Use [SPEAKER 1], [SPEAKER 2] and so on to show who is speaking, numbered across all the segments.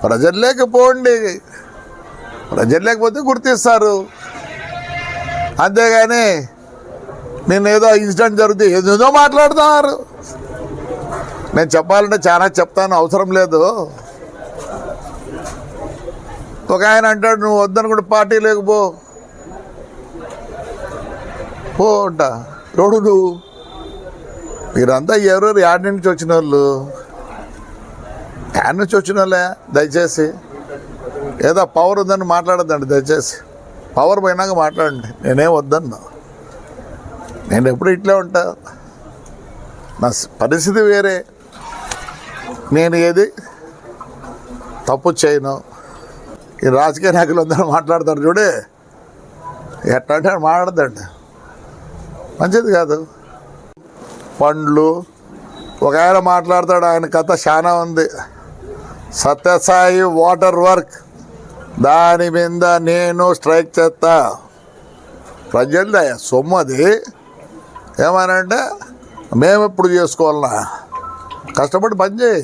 [SPEAKER 1] ప్రజల్లోకి పోండి, ప్రజల్లేకపోతే గుర్తిస్తారు. అంతేగాని నేను ఏదో ఇన్సిడెంట్ జరిగితే ఏదేదో మాట్లాడుతున్నారు. నేను చెప్పాలంటే చాలా చెప్తాను, అవసరం లేదు. ఒక ఆయన అంటాడు, నువ్వు వద్దనుకుంటే పార్టీ లేకపో అంట. ఎవడు నువ్వు? మీరంతా ఎవరెవరు యాడ్ నుంచి వచ్చిన వాళ్ళు, యాడ్ నుంచి వచ్చిన వాళ్ళే. దయచేసి ఏదో పవర్ ఉందని మాట్లాడద్దండి, దయచేసి పవర్ పోయినాక మాట్లాడండి. నేనేం వద్దన్నా, నేను ఎప్పుడు ఇట్లే ఉంటా. నా పరిస్థితి వేరే, నేను ఏది తప్పు చేయను. ఈ రాజకీయ నాయకులు అందరూ మాట్లాడతారు చూడే, ఎట్లా అంటే మాట్లాడద్దండి, మంచిది కాదు. పండ్లు ఒక ఆయన మాట్లాడతాడు, ఆయన కథ చాలా ఉంది. సత్యసాయి వాటర్ వర్క్, దాని మీద నేను స్ట్రైక్ చేస్తా. ప్రజలది సొమ్ము అది. ఏమనంటే మేము ఎప్పుడు చేసుకోవాలన్నా, కష్టపడి పని చేయి.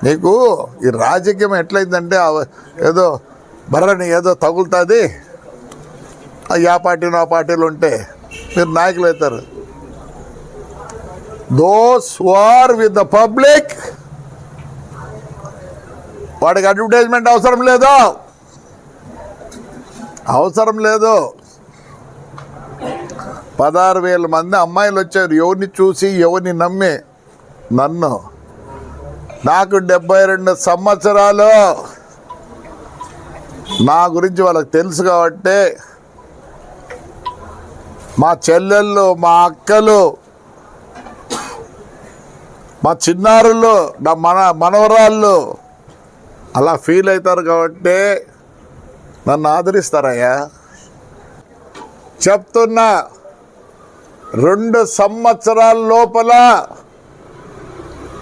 [SPEAKER 1] నీకు ఈ రాజకీయం ఎట్లయిందంటే ఏదో బర్రని ఏదో తగులుతుంది. ఆ పార్టీలు ఆ పార్టీలు ఉంటే మీరు నాయకులు అవుతారు. Those who are with the public, వాడికి అడ్వర్టైజ్మెంట్ అవసరం లేదు, అవసరం లేదు. 16,000 మంది అమ్మాయిలు వచ్చారు, ఎవరిని చూసి ఎవరిని నమ్మి. నన్ను, నాకు 72 సంవత్సరాలు, నా గురించి వాళ్ళకి తెలుసు కాబట్టి మా చెల్లెళ్ళు, మా అక్కలు, మా చిన్నారులు, నా మనవరాళ్ళు అలా ఫీల్ అవుతారు కాబట్టి నన్ను ఆదరిస్తారయ్యా. చెప్తున్నా, 2 సంవత్సరాల లోపల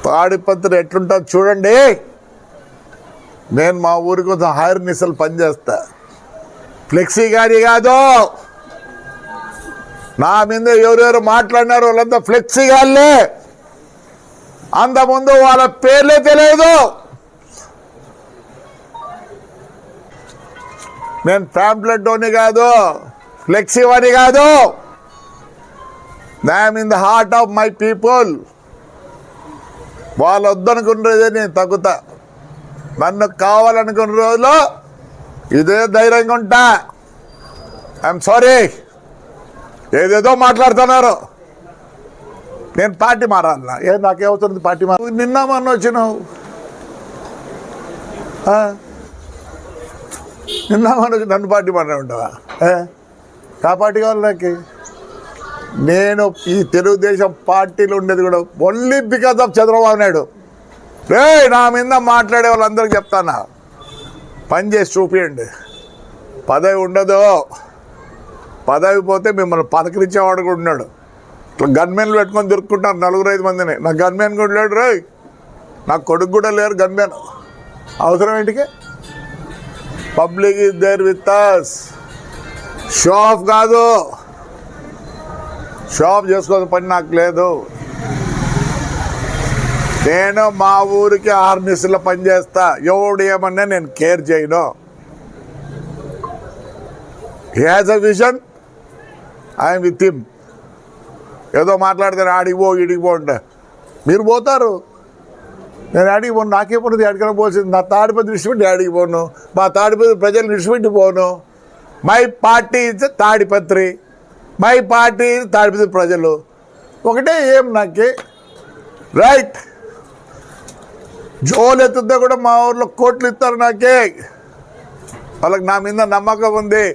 [SPEAKER 1] తాడిపత్రి ఎట్లుంటుంది చూడండి. నేను మా ఊరి కోసం హైర్ నిసలు పనిచేస్తా. ఫ్లెక్సీ గారి కాదు, నా మీద ఎవరెవరు మాట్లాడినారు వాళ్ళంతా ఫ్లెక్సీ గాళ్ళే. అంతకుముందు వాళ్ళ పేర్లే తెలియదు. నేను ప్యాంప్లెట్ అని కాదు, ఫ్లెక్సీ అని కాదు. I'm in the heart of my people. వాళ్ళు వద్దనుకున్నదే నేను తగ్గుతా. నన్ను కావాలనుకున్న రోజులో ఇదే ధైర్యంగా ఉంటా. ఐఎమ్ సారీ, ఏదేదో మాట్లాడుతున్నారు. నేను పార్టీ మారాలన్నా, నాకేమవుతుంది పార్టీ నిన్న మొన్న వచ్చినావు, నిన్న మొన్న వచ్చి నన్ను పార్టీ మాట్లాడుంటావా? కా పార్టీ కావాలి నాకు? నేను ఈ తెలుగుదేశం పార్టీలో ఉండేది కూడా only because of Chandrababu Naidu. నా మీద మాట్లాడే వాళ్ళందరికీ చెప్తానా, పని చేసి చూపించండి. పదవి ఉండదు, పదవి పోతే మిమ్మల్ని పలకరించేవాడు కూడా ఉన్నాడు. ఇట్లా గన్మెన్లు పెట్టుకొని దొరుకుకుంటారు 4-5 మందిని. నాకు గన్మెన్ కూడా లేడు రే, నాకు కొడుకు కూడా లేరు గన్మెన్. అవసరం ఏంటికి? Public is there with us. Show off కాదు, షో ఆఫ్ చేసుకోవాల్సిన పని నాకు లేదు. నేను మా ఊరికి 6 నిమిషాల్లో పనిచేస్తా. ఎవడు ఏమన్నా నేను కేర్ చేయను. He has a vision, I'm with him. ఏదో మాట్లాడితే ఆడికి పో ఇడికి పో అంటే మీరు పోతారు, నేను ఆడికి పోను. నాకే పోను, ఆడికైనా పోల్సింది. నా తాడిపత్రి విడిచిపెట్టి ఆడికి పోను, మా తాడిపత్రి ప్రజలు విడిచిపెట్టి పోను. My party is Tadipatri, my party Tadipatri ప్రజలు ఒకటే. ఏం నాకే రైట్. జోలు ఎత్తుతా కూడా మా ఊర్లో కోట్లు ఇస్తారు నాకే. వాళ్ళకి నా మీద నమ్మకం ఉంది.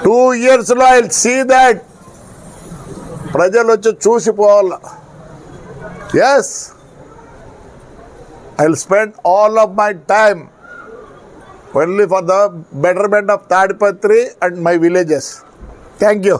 [SPEAKER 1] 2 yearsలో ఐ విల్ సీ దాట్. ప్రజలు వచ్చి చూసిపోవాల. Yes, I will spend all of my time only for the betterment of Tadipatri and my villages. Thank you.